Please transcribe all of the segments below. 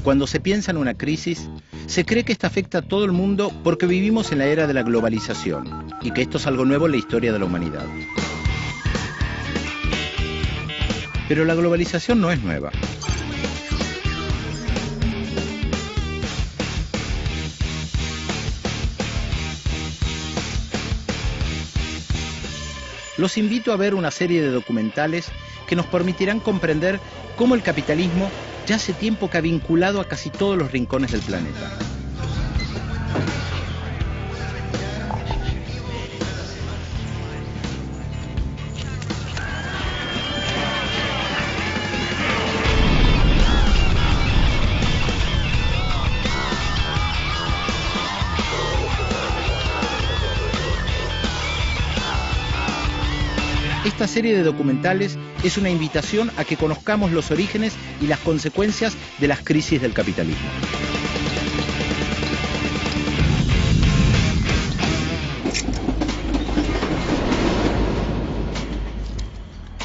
Cuando se piensa en una crisis, se cree que esta afecta a todo el mundo porque vivimos en la era de la globalización y que esto es algo nuevo en la historia de la humanidad. Pero la globalización no es nueva. Los invito a ver una serie de documentales que nos permitirán comprender cómo el capitalismo ya hace tiempo que ha vinculado a casi todos los rincones del planeta. Esta serie de documentales es una invitación a que conozcamos los orígenes y las consecuencias de las crisis del capitalismo.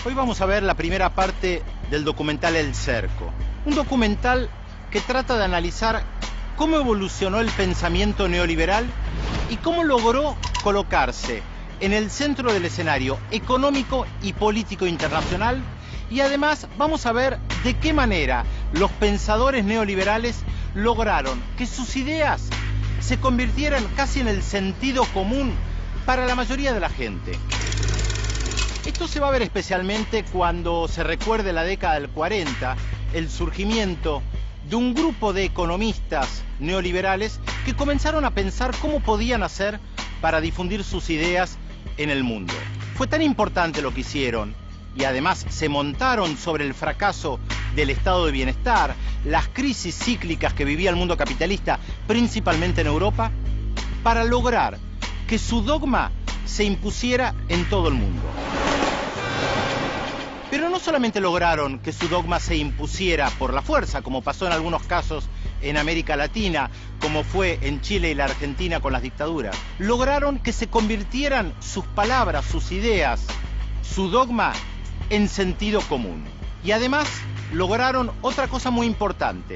Hoy vamos a ver la primera parte del documental El Cerco. Un documental que trata de analizar cómo evolucionó el pensamiento neoliberal y cómo logró colocarse en el centro del escenario económico y político internacional, y además vamos a ver de qué manera los pensadores neoliberales lograron que sus ideas se convirtieran casi en el sentido común para la mayoría de la gente. Esto se va a ver especialmente cuando se recuerde la década del 40, el surgimiento de un grupo de economistas neoliberales que comenzaron a pensar cómo podían hacer para difundir sus ideas en el mundo. Fue tan importante lo que hicieron, y además se montaron sobre el fracaso del estado de bienestar, las crisis cíclicas que vivía el mundo capitalista, principalmente en Europa, para lograr que su dogma se impusiera en todo el mundo. Pero no solamente lograron que su dogma se impusiera por la fuerza, como pasó en algunos casos en América Latina, como fue en Chile y la Argentina con las dictaduras. Lograron que se convirtieran sus palabras, sus ideas, su dogma en sentido común. Y además lograron otra cosa muy importante,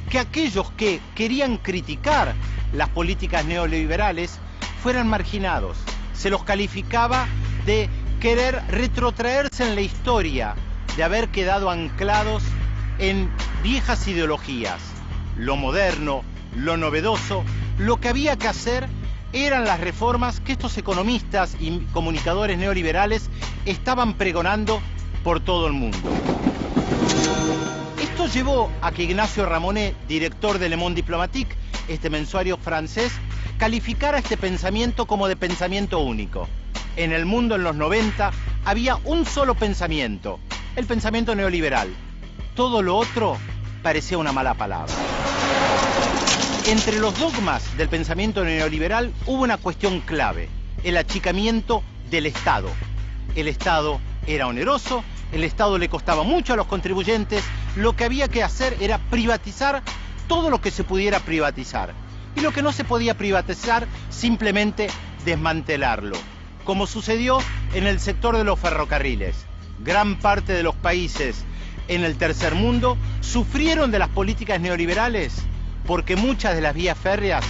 que aquellos que querían criticar las políticas neoliberales fueran marginados. Se los calificaba de querer retrotraerse en la historia, de haber quedado anclados en viejas ideologías. Lo moderno, lo novedoso, lo que había que hacer eran las reformas que estos economistas y comunicadores neoliberales estaban pregonando por todo el mundo. Esto llevó a que Ignacio Ramonet, director de Le Monde Diplomatique, este mensuario francés, calificara este pensamiento como de pensamiento único. En el mundo en los 90 había un solo pensamiento, el pensamiento neoliberal. Todo lo otro parecía una mala palabra. Entre los dogmas del pensamiento neoliberal hubo una cuestión clave, el achicamiento del Estado. El Estado era oneroso, el Estado le costaba mucho a los contribuyentes, lo que había que hacer era privatizar todo lo que se pudiera privatizar. Y lo que no se podía privatizar, simplemente desmantelarlo, como sucedió en el sector de los ferrocarriles. Gran parte de los países en el tercer mundo sufrieron de las políticas neoliberales porque muchas de las vías férreas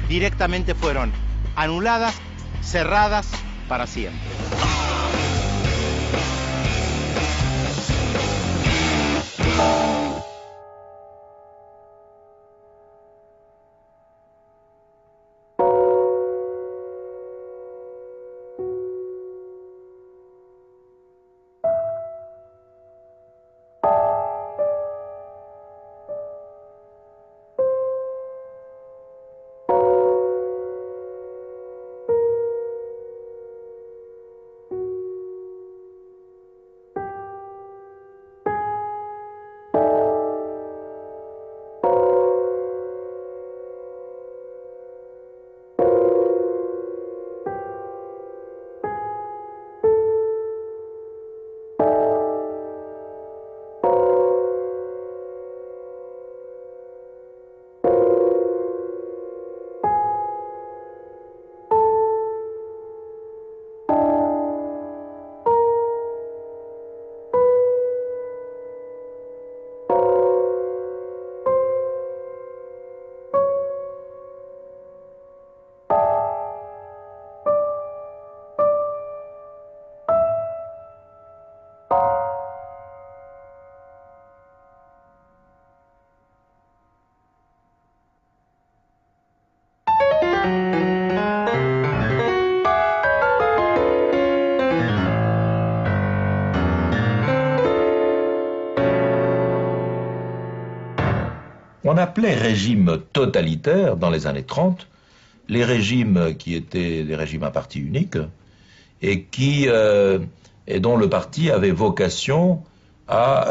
directamente fueron anuladas, cerradas para siempre. On appelait régime totalitaire dans les années 30 les régimes qui étaient des régimes à parti unique et et dont le parti avait vocation à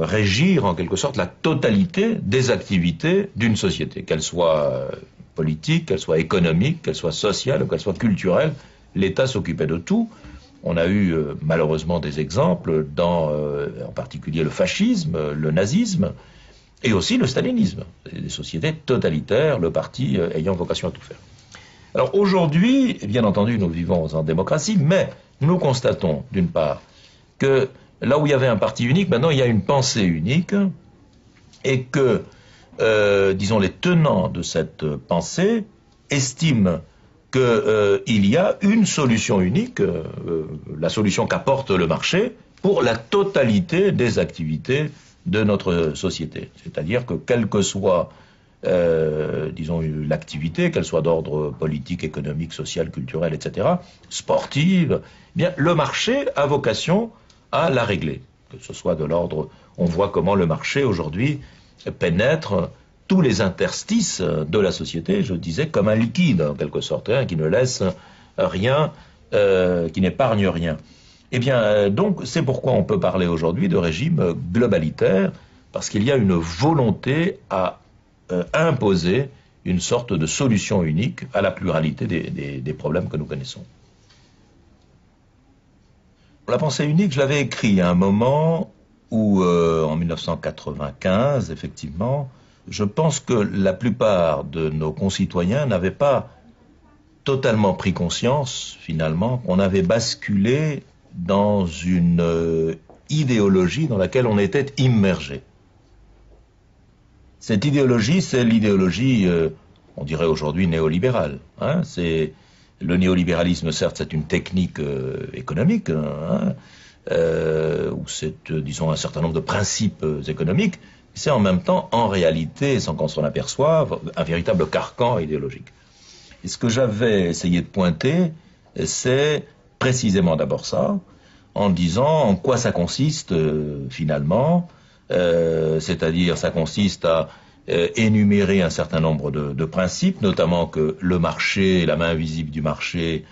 régir en quelque sorte la totalité des activités d'une société, qu'elle soit politique, qu'elle soit économique, qu'elle soit sociale ou qu'elle soit culturelle. L'État s'occupait de tout. On a eu malheureusement des exemples dans en particulier le fascisme, le nazisme et aussi le stalinisme. Des sociétés totalitaires, le parti ayant vocation à tout faire. Alors aujourd'hui, bien entendu, nous vivons en démocratie, mais nous constatons d'une part que là où il y avait un parti unique, maintenant il y a une pensée unique et que, disons, les tenants de cette pensée estiment qu'il y a une solution unique, la solution qu'apporte le marché, pour la totalité des activités de notre société. C'est-à-dire que quelle que soit, disons, l'activité, qu'elle soit d'ordre politique, économique, social, culturel, etc., sportive, eh bien, le marché a vocation à la régler. Que ce soit de l'ordre, on voit comment le marché aujourd'hui pénètre tous les interstices de la société, je disais, comme un liquide, en quelque sorte, hein, qui ne laisse rien, qui n'épargne rien. Eh bien, donc, c'est pourquoi on peut parler aujourd'hui de régime globalitaire, parce qu'il y a une volonté à imposer une sorte de solution unique à la pluralité des problèmes que nous connaissons. La pensée unique, je l'avais écrit à un moment où, en 1995, effectivement, je pense que la plupart de nos concitoyens n'avaient pas totalement pris conscience, finalement, qu'on avait basculé dans une idéologie dans laquelle on était immergé. Cette idéologie, c'est l'idéologie, on dirait aujourd'hui néolibérale. Hein, le néolibéralisme, certes, c'est une technique économique, hein, où c'est, disons, un certain nombre de principes économiques, c'est en même temps, en réalité, sans qu'on s'en aperçoive, un véritable carcan idéologique. Et ce que j'avais essayé de pointer, c'est précisément d'abord ça, en disant en quoi ça consiste finalement, c'est-à-dire ça consiste à énumérer un certain nombre de principes, notamment que le marché, la main invisible du marché,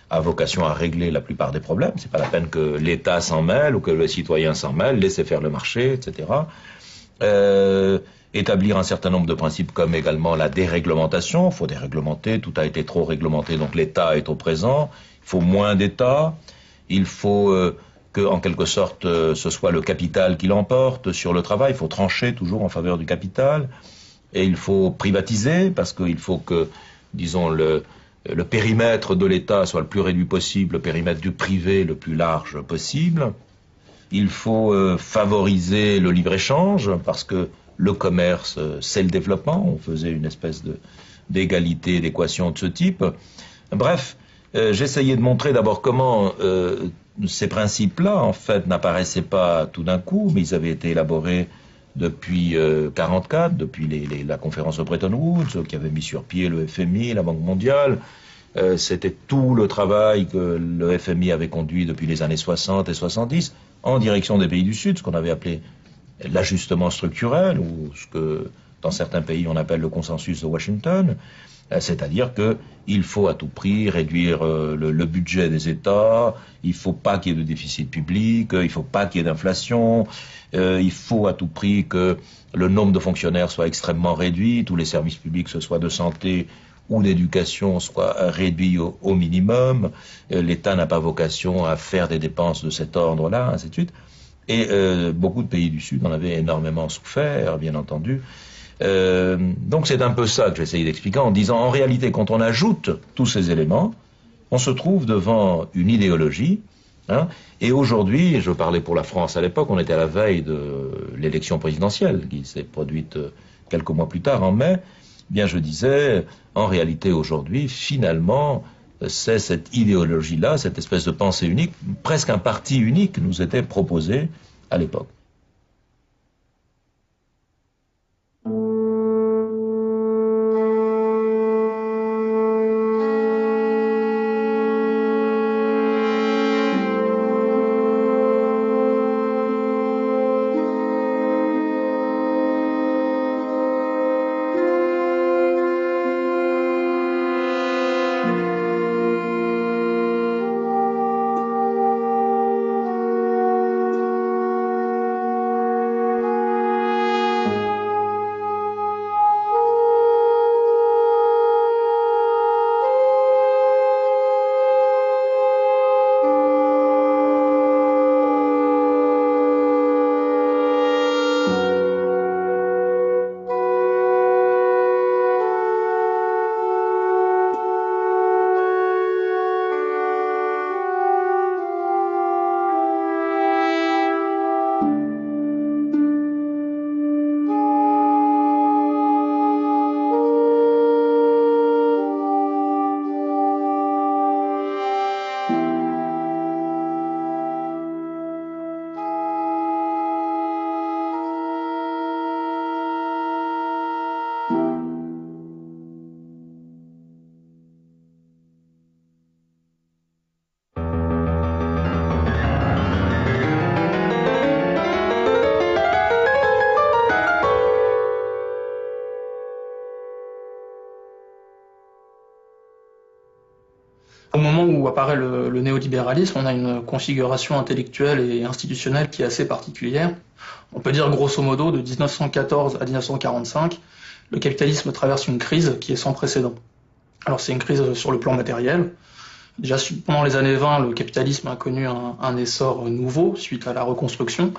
a vocation à régler la plupart des problèmes. C'est pas la peine que l'État s'en mêle ou que le citoyen s'en mêle, laisser faire le marché, etc. Établir un certain nombre de principes comme également la déréglementation. Il faut déréglementer, tout a été trop réglementé, donc l'État est au présent. Il faut moins d'État. Il faut que, en quelque sorte, ce soit le capital qui l'emporte sur le travail. Il faut trancher toujours en faveur du capital. Et il faut privatiser, parce qu'il faut que, disons, le périmètre de l'État soit le plus réduit possible, le périmètre du privé le plus large possible. Il faut favoriser le libre-échange, parce que le commerce, c'est le développement. On faisait une espèce d'égalité, d'équation de ce type. Bref, j'essayais de montrer d'abord comment ces principes-là, en fait, n'apparaissaient pas tout d'un coup, mais ils avaient été élaborés depuis 1944, depuis la conférence de Bretton Woods, qui avait mis sur pied le FMI, la Banque mondiale. C'était tout le travail que le FMI avait conduit depuis les années 60 et 70 en direction des pays du Sud, ce qu'on avait appelé l'ajustement structurel, ou ce que dans certains pays on appelle le consensus de Washington, c'est-à-dire qu'il faut à tout prix réduire le budget des États, il ne faut pas qu'il y ait de déficit public, il ne faut pas qu'il y ait d'inflation, il faut à tout prix que le nombre de fonctionnaires soit extrêmement réduit, tous les services publics, que ce soit de santé ou d'éducation, soient réduits au minimum, l'État n'a pas vocation à faire des dépenses de cet ordre-là, ainsi de suite. Et beaucoup de pays du Sud en avaient énormément souffert, bien entendu. Donc c'est un peu ça que j'essaye d'expliquer en disant, en réalité, quand on ajoute tous ces éléments, on se trouve devant une idéologie. Hein, et aujourd'hui, je parlais pour la France à l'époque, on était à la veille de l'élection présidentielle qui s'est produite quelques mois plus tard, en mai. Bien, je disais, en réalité, aujourd'hui, finalement, c'est cette idéologie-là, cette espèce de pensée unique, presque un parti unique nous était proposé à l'époque. apparaît le néolibéralisme, on a une configuration intellectuelle et institutionnelle qui est assez particulière. On peut dire grosso modo, de 1914 à 1945, le capitalisme traverse une crise qui est sans précédent. Alors c'est une crise sur le plan matériel. Déjà pendant les années 20, le capitalisme a connu un essor nouveau suite à la reconstruction.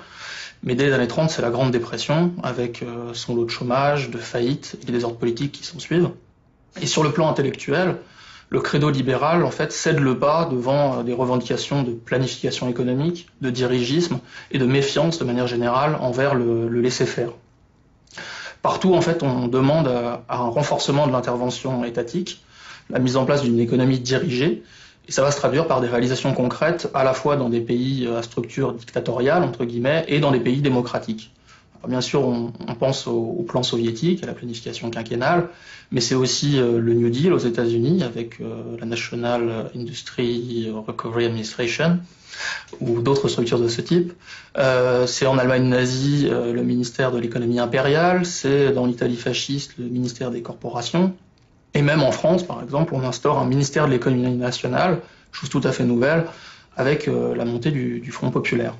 Mais dès les années 30, c'est la Grande Dépression, avec son lot de chômage, de faillites et des désordres politiques qui s'en suivent. Et sur le plan intellectuel, le credo libéral, en fait, cède le pas devant des revendications de planification économique, de dirigisme et de méfiance, de manière générale, envers le laisser-faire. Partout, en fait, on demande à un renforcement de l'intervention étatique, la mise en place d'une économie dirigée, et ça va se traduire par des réalisations concrètes, à la fois dans des pays à structure dictatoriale, entre guillemets, et dans des pays démocratiques. Alors, bien sûr, on pense au plan soviétique, à la planification quinquennale, mais c'est aussi le New Deal aux États-Unis, avec la National Industry Recovery Administration, ou d'autres structures de ce type. C'est en Allemagne nazie le ministère de l'économie impériale, c'est dans l'Italie fasciste le ministère des corporations, et même en France, par exemple, on instaure un ministère de l'économie nationale, chose tout à fait nouvelle, avec la montée du Front populaire.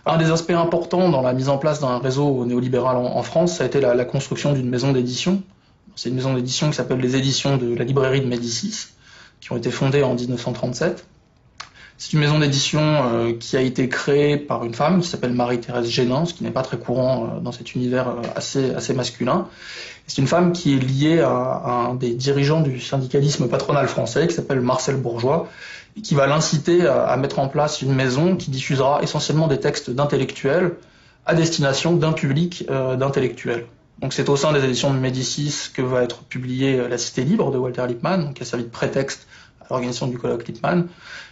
Un des aspects importants dans la mise en place d'un réseau néolibéral en France, ça a été la construction d'une maison d'édition. C'est une maison d'édition qui s'appelle les éditions de la librairie de Médicis, qui ont été fondées en 1937. C'est une maison d'édition qui a été créée par une femme qui s'appelle Marie-Thérèse Génin, ce qui n'est pas très courant dans cet univers assez masculin. C'est une femme qui est liée à un des dirigeants du syndicalisme patronal français, qui s'appelle Marcel Bourgeois, et qui va l'inciter à mettre en place une maison qui diffusera essentiellement des textes d'intellectuels à destination d'un public d'intellectuels. Donc c'est au sein des éditions de Médicis que va être publiée La Cité libre de Walter Lippmann, qui a servi de prétexte à l'organisation du colloque Lippmann.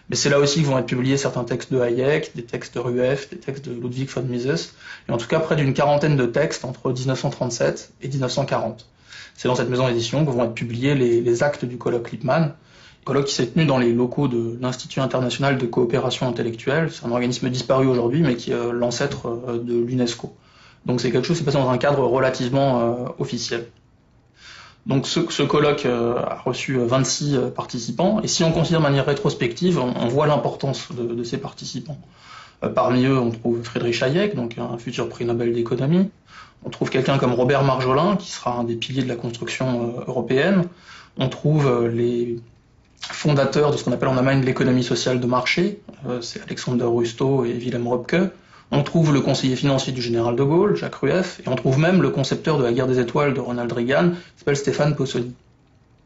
Mais c'est là aussi que vont être publiés certains textes de Hayek, des textes de Rueff, des textes de Ludwig von Mises, et en tout cas près d'une quarantaine de textes entre 1937 et 1940. C'est dans cette maison d'édition que vont être publiés les actes du colloque Lippmann, colloque qui s'est tenu dans les locaux de l'Institut international de coopération intellectuelle. C'est un organisme disparu aujourd'hui, mais qui est l'ancêtre de l'UNESCO. Donc c'est quelque chose qui s'est passé dans un cadre relativement officiel. Donc ce colloque a reçu 26 participants, et si on considère de manière rétrospective, on voit l'importance de ces participants. Parmi eux, on trouve Friedrich Hayek, donc un futur prix Nobel d'économie. On trouve quelqu'un comme Robert Marjolin, qui sera un des piliers de la construction européenne. On trouve les fondateurs de ce qu'on appelle en Allemagne l'économie sociale de marché, c'est Alexander Rustow et Wilhelm Röpke. On trouve le conseiller financier du général de Gaulle, Jacques Rueff, et on trouve même le concepteur de la guerre des étoiles de Ronald Reagan, qui s'appelle Stéphane Possony.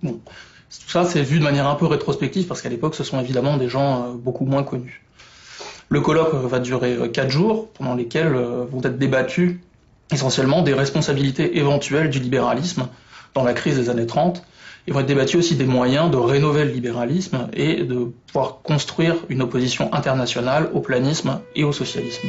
Bon, tout ça c'est vu de manière un peu rétrospective, parce qu'à l'époque ce sont évidemment des gens beaucoup moins connus. Le colloque va durer 4 jours, pendant lesquels vont être débattus essentiellement des responsabilités éventuelles du libéralisme dans la crise des années 30. Ils vont être débattus aussi des moyens de rénover le libéralisme et de pouvoir construire une opposition internationale au planisme et au socialisme.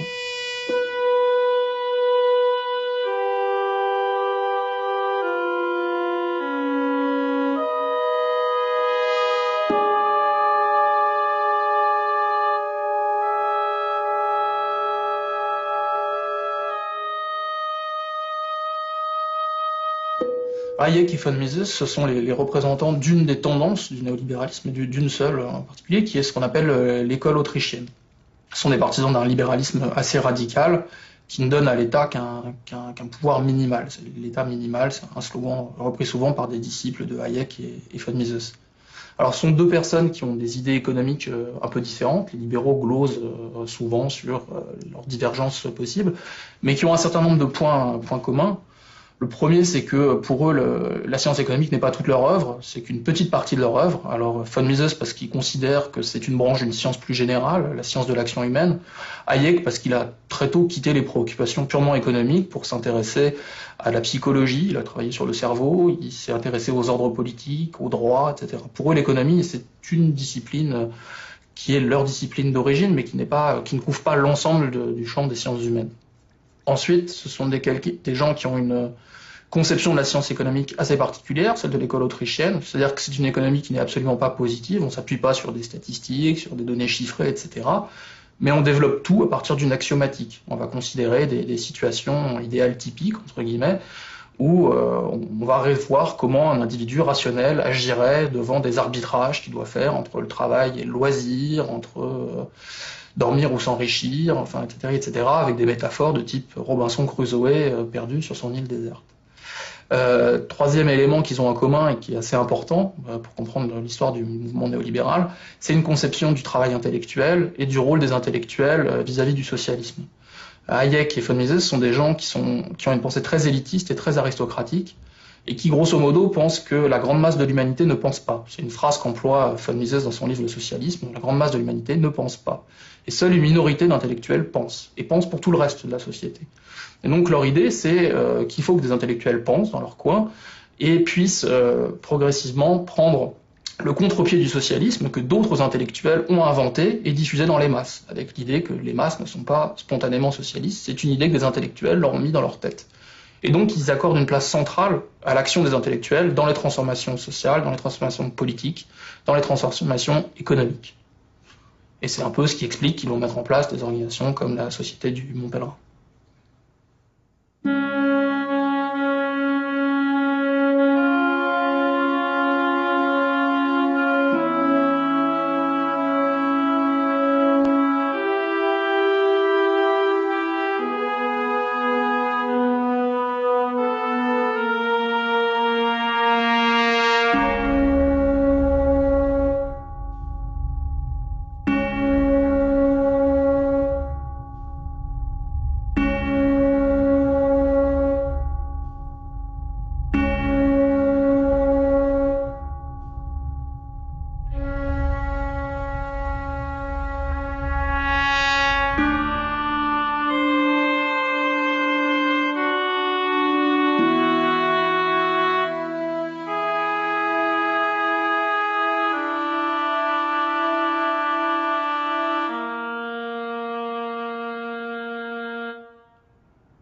Hayek et von Mises, ce sont les représentants d'une des tendances du néolibéralisme, et d'une seule en particulier, qui est ce qu'on appelle l'école autrichienne. Ce sont des partisans d'un libéralisme assez radical, qui ne donne à l'État qu'un pouvoir minimal. L'État minimal, c'est un slogan repris souvent par des disciples de Hayek et von Mises. Alors ce sont deux personnes qui ont des idées économiques un peu différentes. Les libéraux glosent souvent sur leurs divergences possibles, mais qui ont un certain nombre de points communs. Le premier, c'est que pour eux, la science économique n'est pas toute leur œuvre, c'est qu'une petite partie de leur œuvre. Alors von Mises parce qu'il considère que c'est une branche d'une science plus générale, la science de l'action humaine. Hayek parce qu'il a très tôt quitté les préoccupations purement économiques pour s'intéresser à la psychologie, il a travaillé sur le cerveau, il s'est intéressé aux ordres politiques, au droit, etc. Pour eux, l'économie, c'est une discipline qui est leur discipline d'origine, mais qui ne couvre pas l'ensemble du champ des sciences humaines. Ensuite, ce sont des gens qui ont une conception de la science économique assez particulière, celle de l'école autrichienne, c'est-à-dire que c'est une économie qui n'est absolument pas positive, on ne s'appuie pas sur des statistiques, sur des données chiffrées, etc. Mais on développe tout à partir d'une axiomatique. On va considérer des situations idéales typiques, entre guillemets, où on va voir comment un individu rationnel agirait devant des arbitrages qu'il doit faire entre le travail et le loisir, entre dormir ou s'enrichir, enfin, etc., etc., avec des métaphores de type Robinson Crusoe perdu sur son île déserte. Troisième élément qu'ils ont en commun et qui est assez important pour comprendre l'histoire du mouvement néolibéral, c'est une conception du travail intellectuel et du rôle des intellectuels vis-à-vis du socialisme. Hayek et von Mises sont des gens qui ont une pensée très élitiste et très aristocratique et qui, grosso modo, pensent que la grande masse de l'humanité ne pense pas. C'est une phrase qu'emploie von Mises dans son livre Le Socialisme. La grande masse de l'humanité ne pense pas. Et seule une minorité d'intellectuels pense, et pense pour tout le reste de la société. Et donc leur idée, c'est qu'il faut que des intellectuels pensent dans leur coin et puissent progressivement prendre le contre-pied du socialisme que d'autres intellectuels ont inventé et diffusé dans les masses, avec l'idée que les masses ne sont pas spontanément socialistes, c'est une idée que des intellectuels leur ont mis dans leur tête. Et donc ils accordent une place centrale à l'action des intellectuels dans les transformations sociales, dans les transformations politiques, dans les transformations économiques. Et c'est un peu ce qui explique qu'ils vont mettre en place des organisations comme la Société du Mont Pèlerin.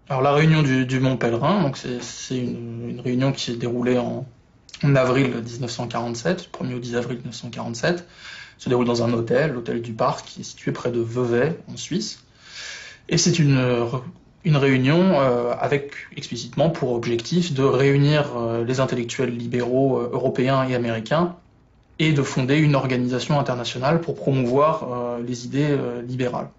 Alors la réunion du Mont Pèlerin, donc c'est une réunion qui s'est déroulée en avril 1947, 1er au 10 avril 1947, se déroule dans un hôtel, l'hôtel du Parc, qui est situé près de Vevey, en Suisse. Et c'est une réunion avec explicitement pour objectif de réunir les intellectuels libéraux européens et américains et de fonder une organisation internationale pour promouvoir les idées libérales.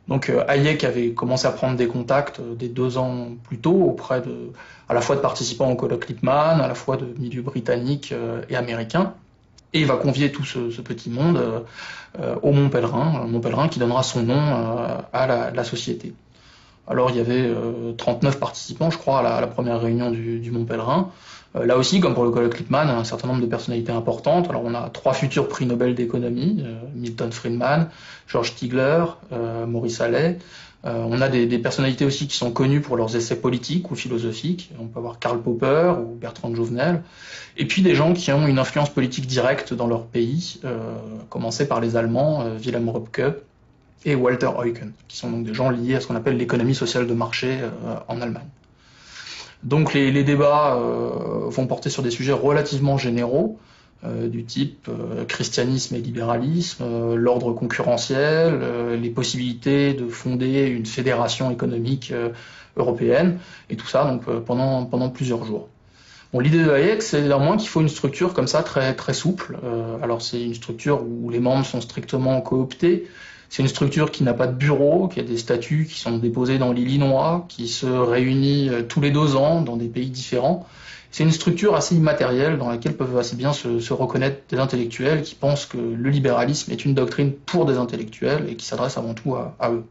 Donc Hayek avait commencé à prendre des contacts dès 2 ans plus tôt auprès à la fois de participants au colloque Lippmann, à la fois de milieux britanniques et américains. Et il va convier tout ce petit monde au Mont Pèlerin, un Mont Pèlerin qui donnera son nom à la société. Alors il y avait 39 participants, je crois, à la première réunion du Mont Pèlerin. Là aussi, comme pour le colloque Lippmann, un certain nombre de personnalités importantes. Alors on a 3 futurs prix Nobel d'économie, Milton Friedman, George Stigler, Maurice Allais. On a des personnalités aussi qui sont connues pour leurs essais politiques ou philosophiques. On peut avoir Karl Popper ou Bertrand Jouvenel. Et puis des gens qui ont une influence politique directe dans leur pays, commencer par les Allemands, Wilhelm Röpke et Walter Eucken, qui sont donc des gens liés à ce qu'on appelle l'économie sociale de marché en Allemagne. Donc les débats vont porter sur des sujets relativement généraux, du type christianisme et libéralisme, l'ordre concurrentiel, les possibilités de fonder une fédération économique européenne, et tout ça donc pendant plusieurs jours. Bon, l'idée de Hayek, c'est néanmoins qu'il faut une structure comme ça très, très souple. Alors c'est une structure où les membres sont strictement cooptés. C'est une structure qui n'a pas de bureau, qui a des statuts qui sont déposés dans l'Illinois, qui se réunit tous les 2 ans dans des pays différents. C'est une structure assez immatérielle dans laquelle peuvent assez bien se reconnaître des intellectuels qui pensent que le libéralisme est une doctrine pour des intellectuels et qui s'adresse avant tout à eux.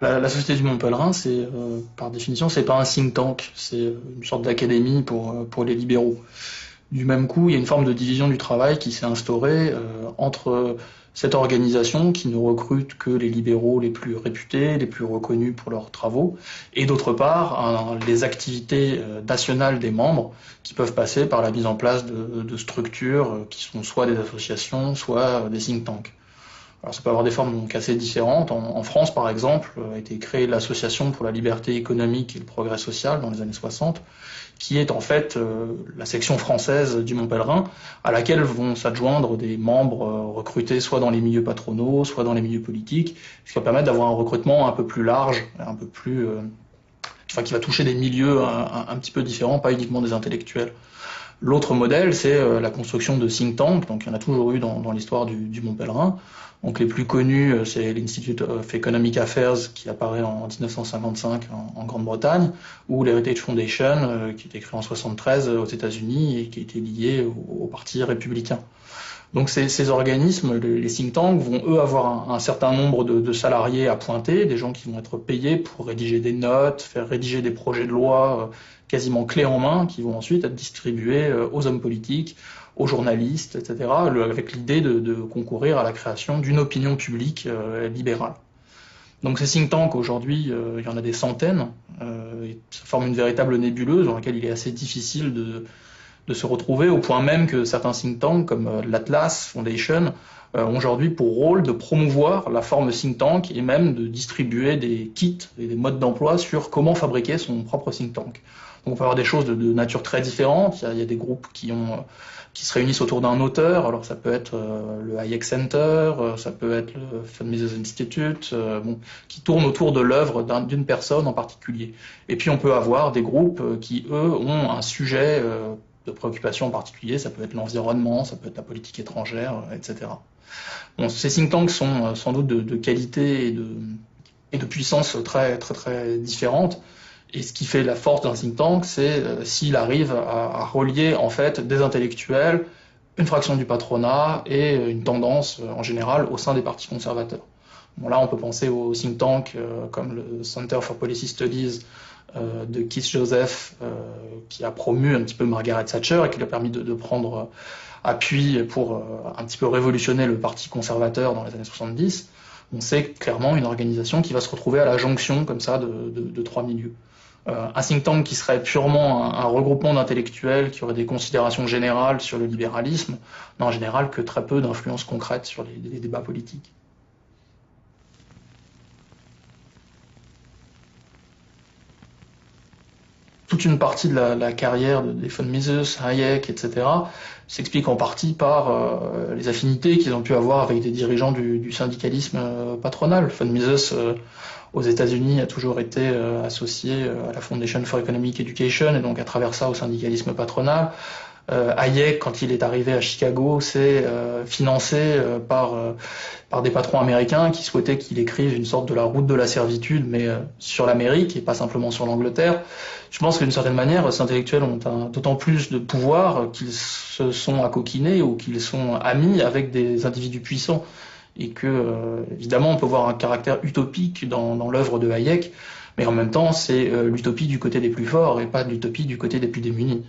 La Société du Mont Pèlerin, c'est par définition, c'est pas un think tank, c'est une sorte d'académie pour les libéraux. Du même coup, il y a une forme de division du travail qui s'est instaurée entre cette organisation qui ne recrute que les libéraux les plus réputés, les plus reconnus pour leurs travaux, et d'autre part, les activités nationales des membres qui peuvent passer par la mise en place de structures qui sont soit des associations, soit des think tanks. Alors ça peut avoir des formes donc assez différentes. En France, par exemple, a été créée l'Association pour la liberté économique et le progrès social dans les années 60, qui est en fait la section française du Mont Pèlerin, à laquelle vont s'adjoindre des membres recrutés soit dans les milieux patronaux, soit dans les milieux politiques, ce qui va permettre d'avoir un recrutement un peu plus large, un peu plus, qui va toucher des milieux un petit peu différents, pas uniquement des intellectuels. L'autre modèle, c'est la construction de think tanks, donc il y en a toujours eu dans l'histoire du Mont Pèlerin. Donc les plus connus, c'est l'Institute of Economic Affairs qui apparaît en 1955 en Grande-Bretagne, ou l'Heritage Foundation qui a été créé en 73 aux États-Unis et qui a été lié au Parti républicain. Donc ces organismes, les think tanks, vont eux avoir un certain nombre de salariés à pointer, des gens qui vont être payés pour rédiger des notes, faire rédiger des projets de loi quasiment clés en main, qui vont ensuite être distribués aux hommes politiques, aux journalistes, etc., avec l'idée de concourir à la création d'une opinion publique libérale. Donc ces think tanks, aujourd'hui, il y en a des centaines, ça forme une véritable nébuleuse dans laquelle il est assez difficile de se retrouver, au point même que certains think tanks, comme l'Atlas Foundation, ont aujourd'hui pour rôle de promouvoir la forme think tank et même de distribuer des kits et des modes d'emploi sur comment fabriquer son propre think tank. Donc on peut avoir des choses de nature très différentes. Il y a des groupes qui se réunissent autour d'un auteur. Alors ça peut être le Hayek Center, ça peut être le von Mises Institute, qui tournent autour de l'œuvre d'une personne en particulier. Et puis on peut avoir des groupes qui, eux, ont un sujet de préoccupation en particulier. Ça peut être l'environnement, ça peut être la politique étrangère, etc. Bon, ces think tanks sont sans doute de qualité et de puissance très, très, très différentes. Et ce qui fait la force d'un think tank, c'est s'il arrive à relier en fait des intellectuels, une fraction du patronat et une tendance en général au sein des partis conservateurs. Bon, là, on peut penser aux think tanks comme le Center for Policy Studies de Keith Joseph, qui a promu un petit peu Margaret Thatcher et qui lui a permis de prendre appui pour un petit peu révolutionner le parti conservateur dans les années 70. On sait clairement une organisation qui va se retrouver à la jonction comme ça de trois milieux. Un think tank qui serait purement un regroupement d'intellectuels qui aurait des considérations générales sur le libéralisme, n'a en général que très peu d'influence concrète sur les débats politiques. Toute une partie de la carrière des von Mises, Hayek, etc. s'explique en partie par les affinités qu'ils ont pu avoir avec des dirigeants du syndicalisme patronal. Von Mises aux États-Unis a toujours été associé à la Foundation for Economic Education et donc à travers ça au syndicalisme patronal. Hayek, quand il est arrivé à Chicago, c'est financé par des patrons américains qui souhaitaient qu'il écrive une sorte de la route de la servitude, mais sur l'Amérique et pas simplement sur l'Angleterre. Je pense que d'une certaine manière, ces intellectuels ont d'autant plus de pouvoir qu'ils se sont accoquinés ou qu'ils sont amis avec des individus puissants. Et que, évidemment, on peut voir un caractère utopique dans l'œuvre de Hayek, mais en même temps, c'est l'utopie du côté des plus forts et pas l'utopie du côté des plus démunis.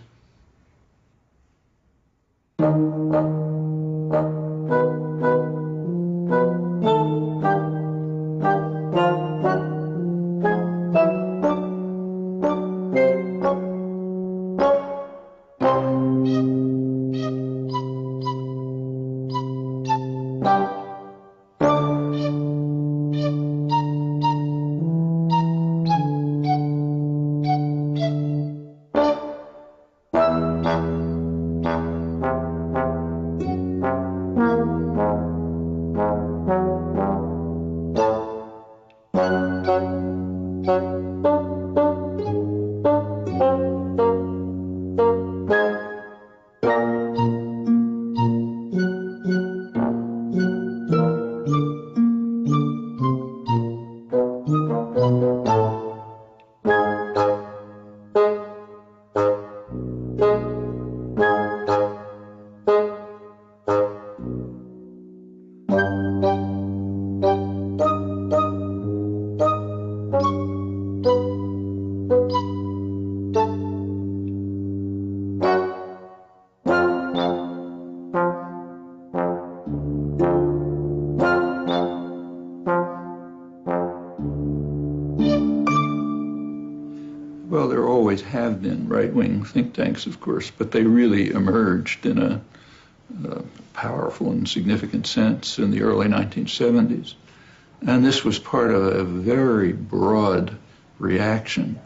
always have been right-wing think tanks, of course, but they really emerged in a powerful and significant sense in the early 1970s. And this was part of a very broad reaction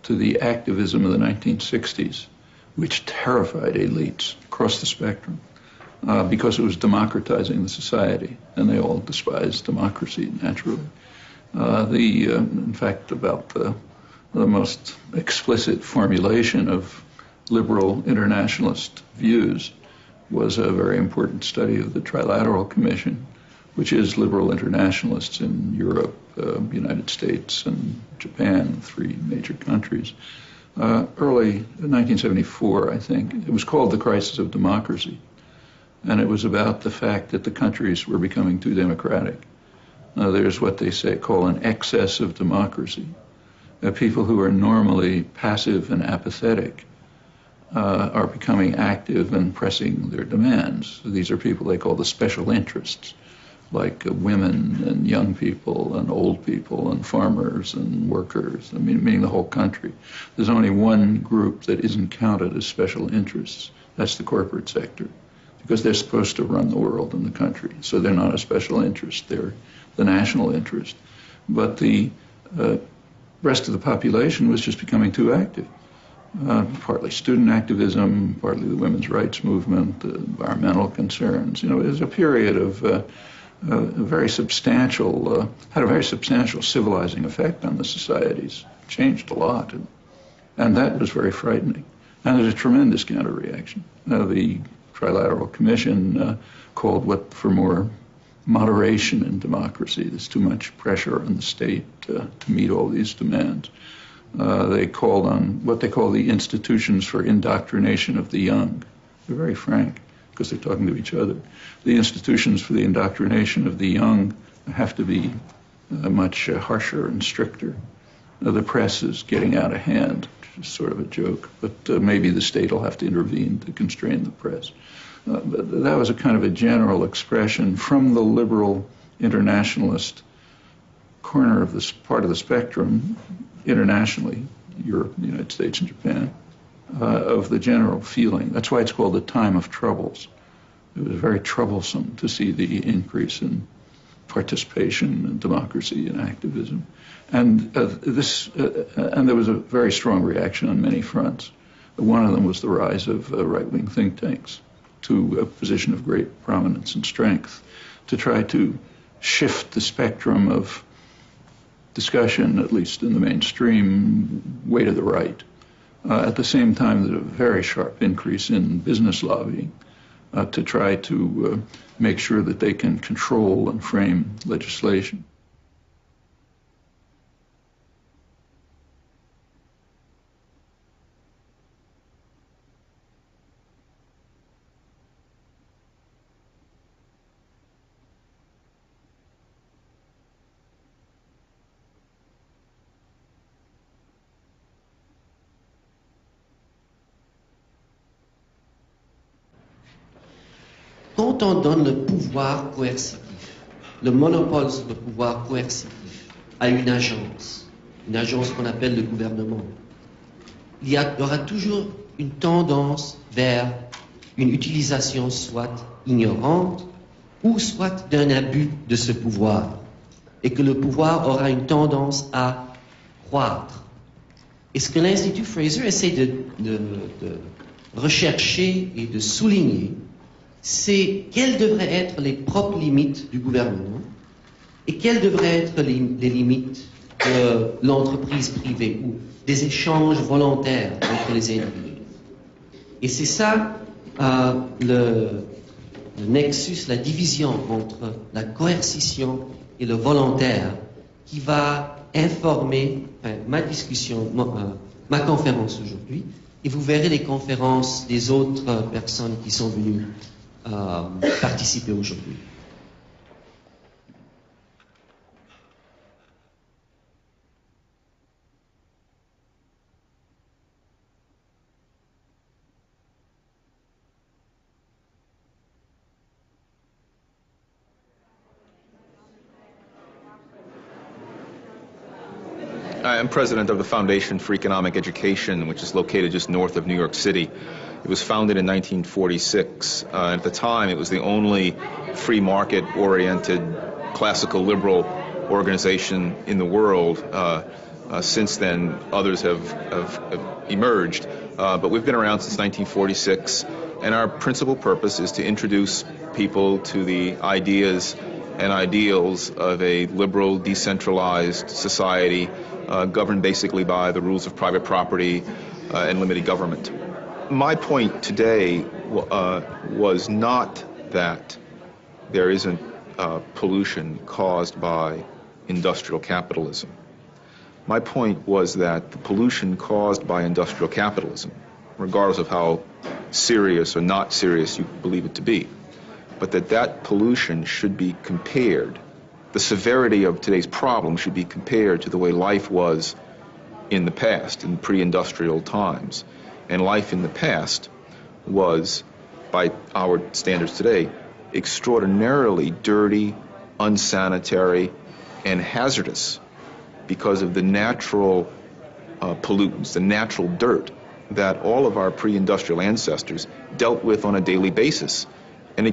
to the activism of the 1960s, which terrified elites across the spectrum because it was democratizing the society, and they all despised democracy, naturally. In fact, about the most explicit formulation of liberal internationalist views was a very important study of the Trilateral Commission, which is liberal internationalists in Europe, United States, and Japan, three major countries. Early 1974, I think, it was called The Crisis of Democracy, and it was about the fact that the countries were becoming too democratic. There's what they call an excess of democracy. People who are normally passive and apathetic are becoming active and pressing their demands. These are people they call the special interests, like women and young people and old people and farmers and workers, meaning the whole country. There's only one group that isn't counted as special interests. That's the corporate sector, because they're supposed to run the world and the country. So they're not a special interest, they're the national interest. But the rest of the population was just becoming too active. Partly student activism, partly the women's rights movement, environmental concerns. You know, it was a period of had a very substantial civilizing effect on the societies. Changed a lot, and that was very frightening. And there's a tremendous counter-reaction. The Trilateral Commission called for more moderation in democracy. There's too much pressure on the state to meet all these demands. They called on what they call the institutions for indoctrination of the young. They're very frank, because they're talking to each other. The institutions for the indoctrination of the young have to be much harsher and stricter. The press is getting out of hand, which is sort of a joke, but maybe the state will have to intervene to constrain the press. But that was a kind of a general expression from the liberal internationalist corner of this part of the spectrum, internationally, Europe, the United States, and Japan, of the general feeling. That's why it's called the time of troubles. It was very troublesome to see the increase in participation and democracy and activism. And there was a very strong reaction on many fronts. One of them was the rise of right-wing think tanks to a position of great prominence and strength to try to shift the spectrum of discussion, at least in the mainstream, way to the right. At the same time, there's a very sharp increase in business lobbying to try to make sure that they can control and frame legislation. Quand on donne le pouvoir coercitif, le monopole sur le pouvoir coercitif à une agence qu'on appelle le gouvernement, il y aura toujours une tendance vers une utilisation soit ignorante ou soit d'un abus de ce pouvoir, et que le pouvoir aura une tendance à croître. Et ce que l'Institut Fraser essaie de rechercher et de souligner, c'est quelles devraient être les propres limites du gouvernement et quelles devraient être les limites de l'entreprise privée ou des échanges volontaires entre les individus. Et c'est ça le nexus, la division entre la coercition et le volontaire qui va informer ma discussion, ma conférence aujourd'hui, et vous verrez les conférences des autres personnes qui sont venues participer aujourd'hui. I'm president of the Foundation for Economic Education, which is located just north of New York City. It was founded in 1946. At the time, it was the only free market-oriented classical liberal organization in the world. Since then, others have emerged, but we've been around since 1946, and our principal purpose is to introduce people to the ideas and ideals of a liberal, decentralized society governed basically by the rules of private property and limited government. My point today was not that there isn't pollution caused by industrial capitalism. My point was that the pollution caused by industrial capitalism, regardless of how serious or not serious you believe it to be, but that pollution should be compared, the severity of today's problem should be compared to the way life was in the past, in pre-industrial times. And life in the past was, by our standards today, extraordinarily dirty, unsanitary, and hazardous because of the natural pollutants, the natural dirt that all of our pre-industrial ancestors dealt with on a daily basis. And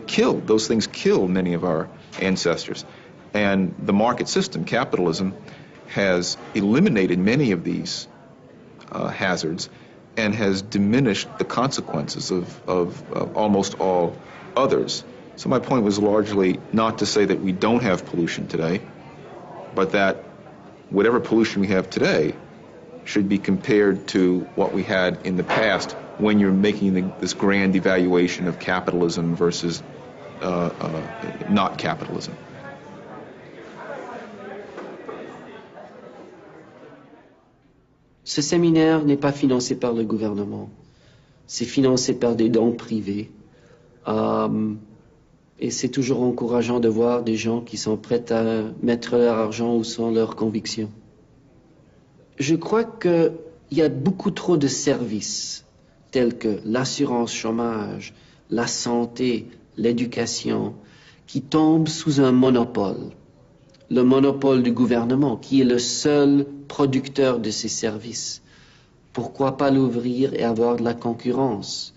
those things killed many of our ancestors. And the market system, capitalism, has eliminated many of these hazards and has diminished the consequences of almost all others. So my point was largely not to say that we don't have pollution today, but that whatever pollution we have today should be compared to what we had in the past when you're making this grand evaluation of capitalism versus not capitalism. Ce séminaire n'est pas financé par le gouvernement. C'est financé par des dons privés. Et c'est toujours encourageant de voir des gens qui sont prêts à mettre leur argent où sont leurs convictions. Je crois qu'il y a beaucoup trop de services tels que l'assurance chômage, la santé, l'éducation, qui tombent sous un monopole. Le monopole du gouvernement, qui est le seul producteur de ces services. Pourquoi pas l'ouvrir et avoir de la concurrence?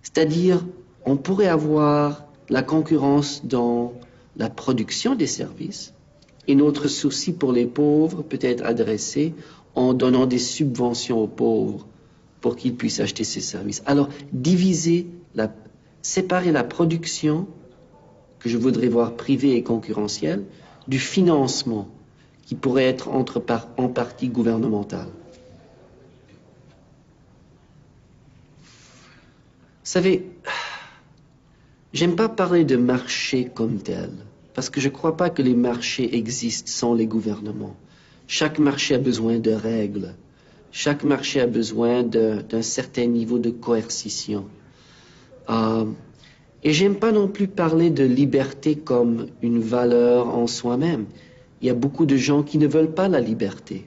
C'est-à-dire, on pourrait avoir la concurrence dans la production des services et notre souci pour les pauvres peut être adressé en donnant des subventions aux pauvres pour qu'ils puissent acheter ces services. Alors, séparer la production, que je voudrais voir privée et concurrentielle, du financement, qui pourrait être en partie gouvernemental. Vous savez, j'aime pas parler de marché comme tel, parce que je crois pas que les marchés existent sans les gouvernements. Chaque marché a besoin de règles. Chaque marché a besoin d'un certain niveau de coercition. Et j'aime pas non plus parler de liberté comme une valeur en soi-même. Il y a beaucoup de gens qui ne veulent pas la liberté.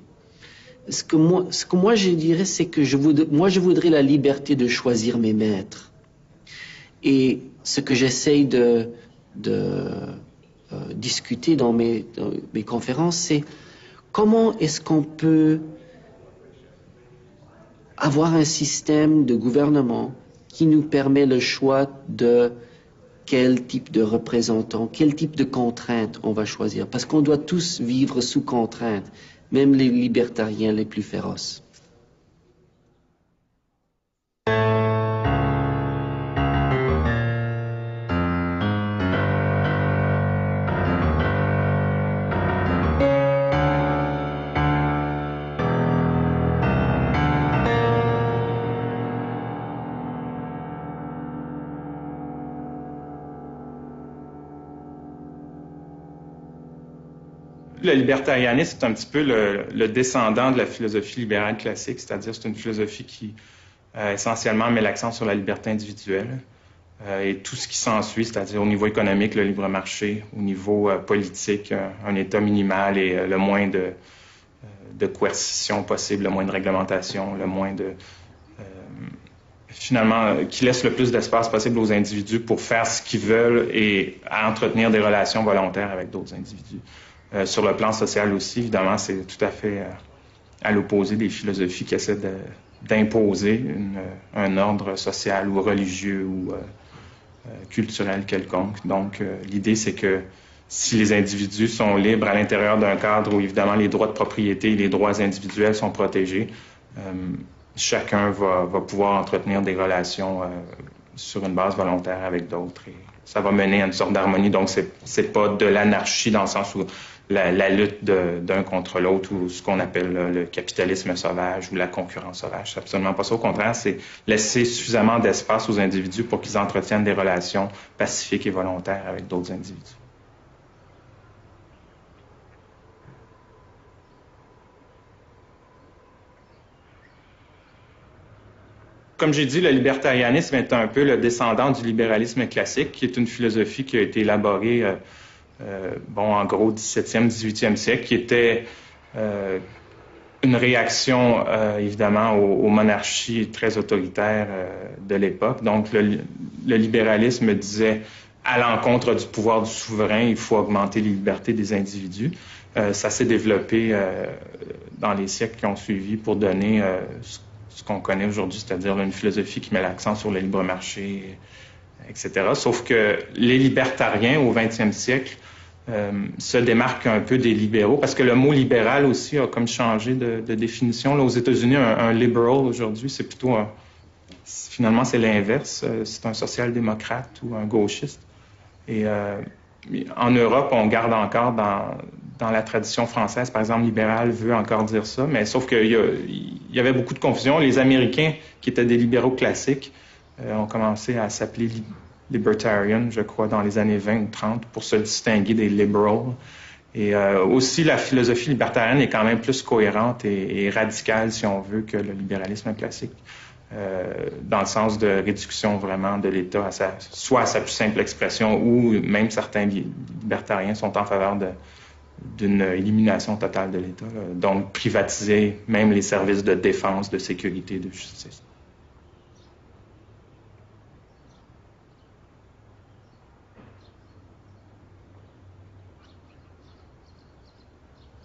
Ce que moi je dirais, c'est que je voudrais la liberté de choisir mes maîtres. Et ce que j'essaye de discuter dans mes conférences, c'est comment est-ce qu'on peut avoir un système de gouvernement qui nous permet le choix de quel type de représentant, quel type de contraintes on va choisir. Parce qu'on doit tous vivre sous contraintes, même les libertariens les plus féroces. Le libertarianisme, c'est un petit peu le descendant de la philosophie libérale classique, c'est-à-dire c'est une philosophie qui essentiellement met l'accent sur la liberté individuelle et tout ce qui s'ensuit, c'est-à-dire au niveau économique, le libre marché, au niveau politique, un État minimal et le moins de coercition possible, le moins de réglementation, le moins de finalement, qui laisse le plus d'espace possible aux individus pour faire ce qu'ils veulent et à entretenir des relations volontaires avec d'autres individus. Sur le plan social aussi, évidemment, c'est tout à fait à l'opposé des philosophies qui essaient d'imposer un ordre social ou religieux ou culturel quelconque. Donc, l'idée, c'est que si les individus sont libres à l'intérieur d'un cadre où, évidemment, les droits de propriété et les droits individuels sont protégés, chacun va pouvoir entretenir des relations sur une base volontaire avec d'autres. Et ça va mener à une sorte d'harmonie. Donc, c'est pas de l'anarchie dans le sens où la lutte d'un contre l'autre ou ce qu'on appelle le capitalisme sauvage ou la concurrence sauvage. C'est absolument pas ça. Au contraire, c'est laisser suffisamment d'espace aux individus pour qu'ils entretiennent des relations pacifiques et volontaires avec d'autres individus. Comme j'ai dit, le libertarianisme est un peu le descendant du libéralisme classique, qui est une philosophie qui a été élaborée, en gros, 17e, 18e siècle, qui était une réaction, évidemment, aux monarchies très autoritaires de l'époque. Donc, le libéralisme disait, à l'encontre du pouvoir du souverain, il faut augmenter les libertés des individus. Ça s'est développé dans les siècles qui ont suivi pour donner ce qu'on connaît aujourd'hui, c'est-à-dire une philosophie qui met l'accent sur le libre marché, etc. Sauf que les libertariens au 20e siècle se démarquent un peu des libéraux, parce que le mot libéral aussi a comme changé de définition. Là, aux États-Unis, un liberal aujourd'hui, c'est plutôt finalement, c'est l'inverse. C'est un social-démocrate ou un gauchiste. Et en Europe, on garde encore dans la tradition française, par exemple, libéral veut encore dire ça, mais sauf qu'il y avait beaucoup de confusion. Les Américains, qui étaient des libéraux classiques, ont commencé à s'appeler libertarian, je crois, dans les années 20 ou 30, pour se distinguer des liberals. Et aussi, la philosophie libertarienne est quand même plus cohérente et radicale, si on veut, que le libéralisme classique. Dans le sens de réduction vraiment de l'État, soit à sa plus simple expression, ou même certains libertariens sont en faveur d'une élimination totale de l'État, donc privatiser même les services de défense, de sécurité, de justice.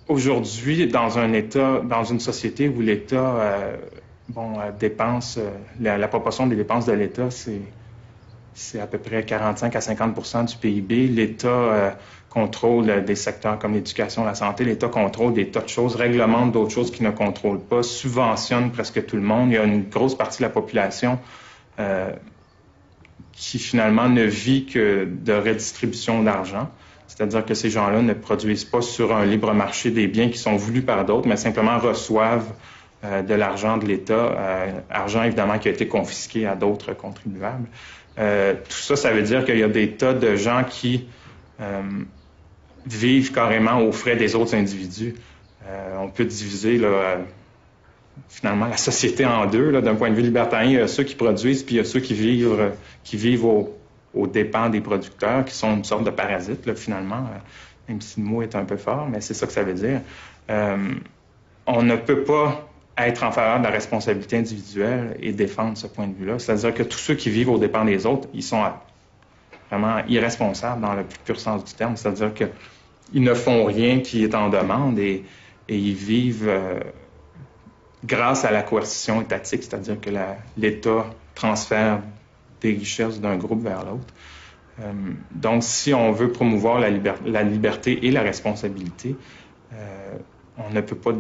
Aujourd'hui, dans une société où l'État dépense, la proportion des dépenses de l'État, c'est à peu près 45 à 50 du PIB. L'État contrôle des secteurs comme l'éducation, la santé. L'État contrôle des tas de choses, réglemente d'autres choses qu'il ne contrôle pas, subventionne presque tout le monde. Il y a une grosse partie de la population qui finalement ne vit que de redistribution d'argent. C'est-à-dire que ces gens-là ne produisent pas sur un libre marché des biens qui sont voulus par d'autres, mais simplement reçoivent de l'argent de l'État, argent évidemment qui a été confisqué à d'autres contribuables. Tout ça, ça veut dire qu'il y a des tas de gens qui vivent carrément aux frais des autres individus. On peut diviser finalement la société en deux. D'un point de vue libertarien, il y a ceux qui produisent, puis il y a ceux qui vivent aux dépens des producteurs, qui sont une sorte de parasites, là, finalement, même si le mot est un peu fort, mais c'est ça que ça veut dire. On ne peut pas être en faveur de la responsabilité individuelle et défendre ce point de vue-là. C'est-à-dire que tous ceux qui vivent aux dépens des autres, ils sont vraiment irresponsables dans le plus pur sens du terme. C'est-à-dire qu'ils ne font rien qui est en demande et ils vivent grâce à la coercition étatique, c'est-à-dire que l'État transfère des richesses d'un groupe vers l'autre. Donc, si on veut promouvoir la liberté et la responsabilité, on ne peut pas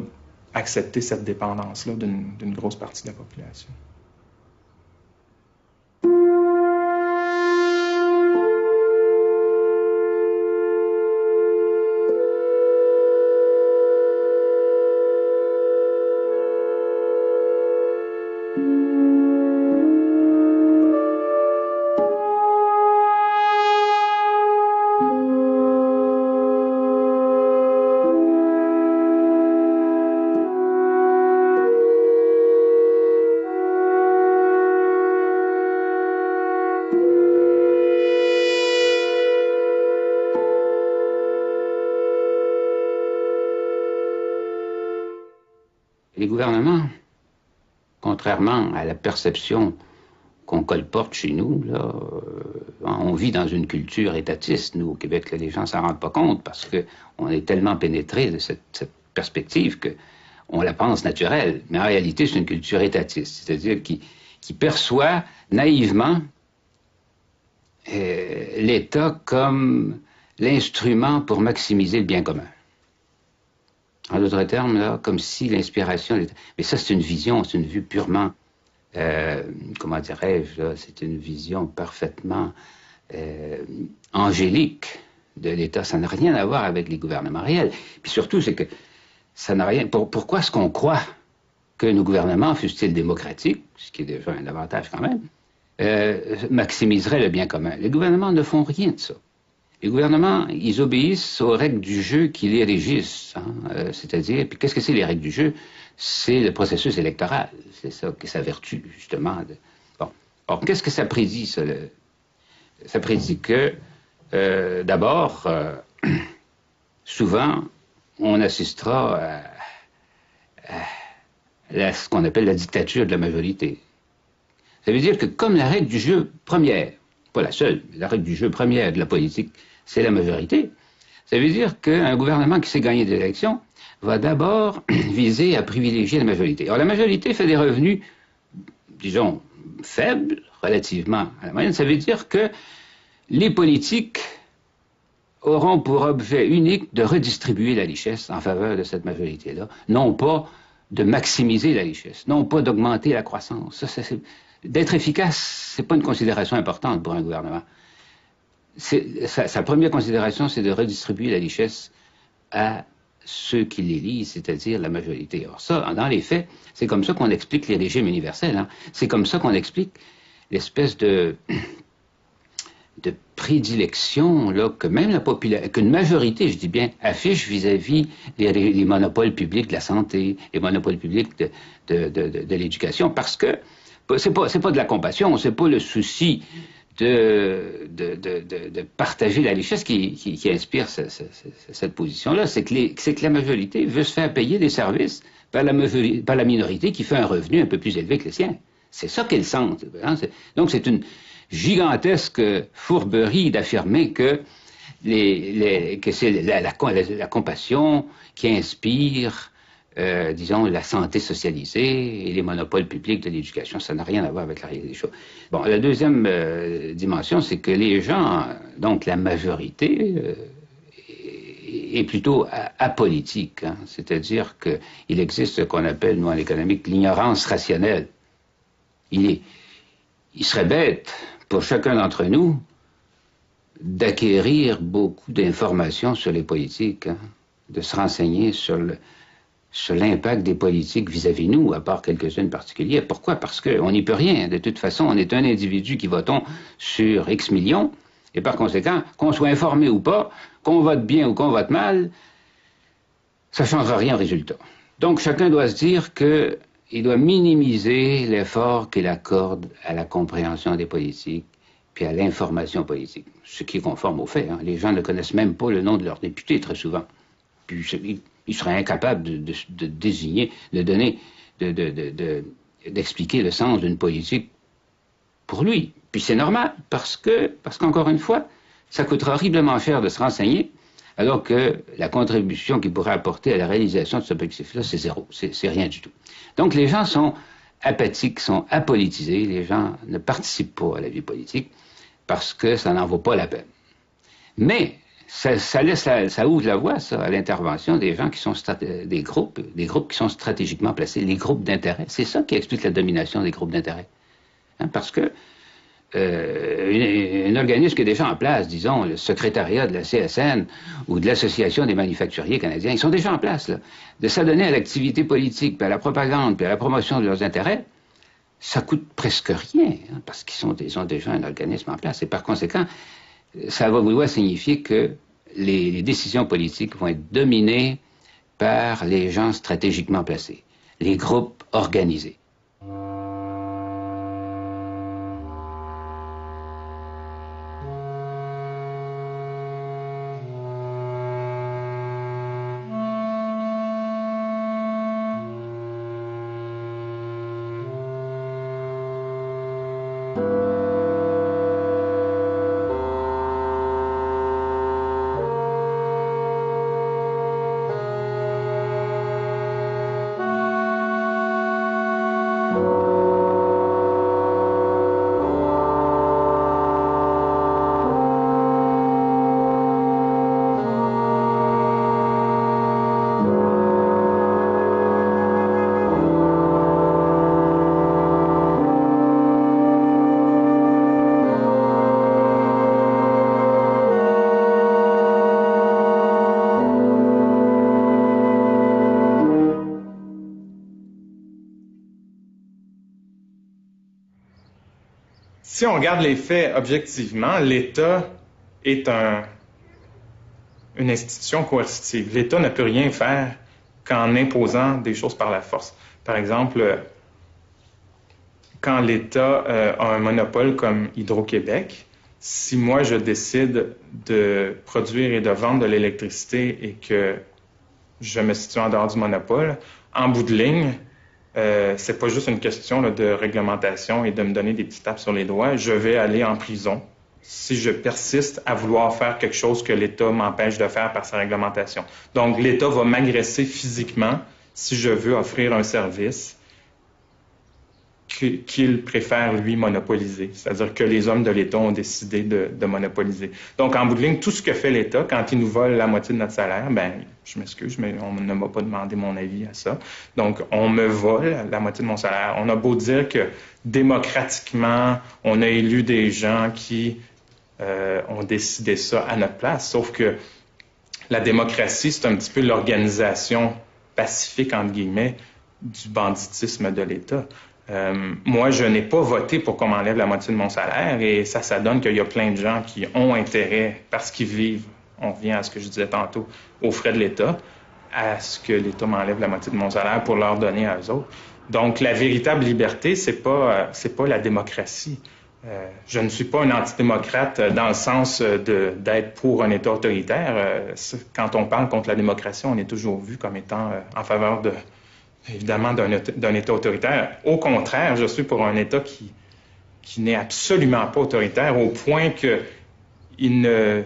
accepter cette dépendance-là d'une grosse partie de la population. Les gouvernements, contrairement à la perception qu'on colporte chez nous. Là, on vit dans une culture étatiste, nous, au Québec. Là, les gens ne s'en rendent pas compte parce qu'on est tellement pénétré de cette perspective qu'on la pense naturelle. Mais en réalité, c'est une culture étatiste, c'est-à-dire qui perçoit naïvement l'État comme l'instrument pour maximiser le bien commun. En d'autres termes, là, comme si l'inspiration... Mais ça, c'est une vision, c'est une vue purement... comment dirais-je, c'est une vision parfaitement angélique de l'État. Ça n'a rien à voir avec les gouvernements réels. Puis surtout, c'est que ça n'a rien... Pourquoi est-ce qu'on croit que nos gouvernements, fussent-ils démocratiques, ce qui est déjà un avantage quand même, maximiseraient le bien commun? Les gouvernements ne font rien de ça. Les gouvernements, ils obéissent aux règles du jeu qui les régissent. Hein, c'est-à-dire, puis qu'est-ce que c'est les règles du jeu? C'est le processus électoral. C'est ça qui est sa vertu, justement. Bon. Alors, qu'est-ce que ça prédit, ça? Ça prédit que, d'abord, souvent, on assistera à ce qu'on appelle la dictature de la majorité. Ça veut dire que comme la règle du jeu première, pas la seule, mais la règle du jeu première de la politique, c'est la majorité, ça veut dire qu'un gouvernement qui sait gagner des élections va d'abord viser à privilégier la majorité. Alors la majorité fait des revenus, disons, faibles relativement à la moyenne. Ça veut dire que les politiques auront pour objet unique de redistribuer la richesse en faveur de cette majorité-là, non pas de maximiser la richesse, non pas d'augmenter la croissance. D'être efficace, c'est pas une considération importante pour un gouvernement. Sa première considération, c'est de redistribuer la richesse à ceux qui l'élisent, c'est-à-dire la majorité. Or ça, dans les faits, c'est comme ça qu'on explique les régimes universels. Hein. C'est comme ça qu'on explique l'espèce de prédilection là, que même qu'une majorité, je dis bien, affiche vis-à-vis les monopoles publics de la santé, les monopoles publics de l'éducation, parce que c'est pas de la compassion, c'est pas le souci de partager la richesse qui inspire cette position-là, c'est que la majorité veut se faire payer des services par la minorité qui fait un revenu un peu plus élevé que le sien. C'est ça qu'elle sent. Hein? Donc c'est une gigantesque fourberie d'affirmer que c'est la compassion qui inspire, disons, la santé socialisée et les monopoles publics de l'éducation. Ça n'a rien à voir avec la réalité des choses. Bon, la deuxième dimension, c'est que les gens, donc la majorité, est plutôt apolitique. Hein? C'est-à-dire qu'il existe ce qu'on appelle, nous, en économique, l'ignorance rationnelle. Il serait bête pour chacun d'entre nous d'acquérir beaucoup d'informations sur les politiques, hein, de se renseigner sur l'impact des politiques vis-à-vis nous, à part quelques-unes particulières. Pourquoi? Parce qu'on n'y peut rien. De toute façon, on est un individu qui votons sur X millions, et par conséquent, qu'on soit informé ou pas, qu'on vote bien ou qu'on vote mal, ça ne changera rien au résultat. Donc chacun doit se dire que il doit minimiser l'effort qu'il accorde à la compréhension des politiques puis à l'information politique, ce qui est conforme aux faits. Hein. Les gens ne connaissent même pas le nom de leurs députés très souvent. Puis ils seraient incapables de désigner, de donner, d'expliquer le sens d'une politique pour lui. Puis c'est normal, parce qu'encore une fois, ça coûtera horriblement cher de se renseigner, alors que la contribution qu'il pourrait apporter à la réalisation de ce objectif-là, c'est zéro, c'est rien du tout. Donc les gens sont apathiques, sont apolitisés, les gens ne participent pas à la vie politique parce que ça n'en vaut pas la peine. Mais ça ouvre la voie, ça, à l'intervention des gens qui sont des groupes qui sont stratégiquement placés, les groupes d'intérêt. C'est ça qui explique la domination des groupes d'intérêt. Hein, parce que un organisme qui est déjà en place, disons, le secrétariat de la CSN ou de l'Association des manufacturiers canadiens, ils sont déjà en place, là. De s'adonner à l'activité politique, puis à la propagande, puis à la promotion de leurs intérêts, ça coûte presque rien, hein, parce qu'ils ont déjà un organisme en place. Et par conséquent, ça va vouloir signifier que les décisions politiques vont être dominées par les gens stratégiquement placés, les groupes organisés. si on regarde les faits objectivement, l'État est une institution coercitive. L'État ne peut rien faire qu'en imposant des choses par la force. Par exemple, quand l'État a un monopole comme Hydro-Québec, si moi je décide de produire et de vendre de l'électricité et que je me situe en dehors du monopole, en bout de ligne, c'est pas juste une question là, de réglementation et de me donner des petites tapes sur les doigts. Je vais aller en prison si je persiste à vouloir faire quelque chose que l'État m'empêche de faire par sa réglementation. Donc, l'État va m'agresser physiquement si je veux offrir un service qu'il préfère, lui, monopoliser. C'est-à-dire que les hommes de l'État ont décidé de monopoliser. Donc, en bout de ligne, tout ce que fait l'État, quand il nous vole la moitié de notre salaire, ben, je m'excuse, mais on ne m'a pas demandé mon avis à ça. Donc, on me vole la moitié de mon salaire. On a beau dire que, démocratiquement, on a élu des gens qui ont décidé ça à notre place, sauf que la démocratie, c'est un petit peu l'organisation pacifique, entre guillemets, du banditisme de l'État. Moi, je n'ai pas voté pour qu'on m'enlève la moitié de mon salaire et ça donne qu'il y a plein de gens qui ont intérêt, parce qu'ils vivent, on revient à ce que je disais tantôt, aux frais de l'État, à ce que l'État m'enlève la moitié de mon salaire pour leur donner à eux autres. Donc, la véritable liberté, c'est pas la démocratie. Je ne suis pas un antidémocrate dans le sens d'être pour un État autoritaire. Quand on parle contre la démocratie, on est toujours vu comme étant en faveur évidemment d'un État autoritaire. Au contraire, je suis pour un État qui n'est absolument pas autoritaire au point qu'il ne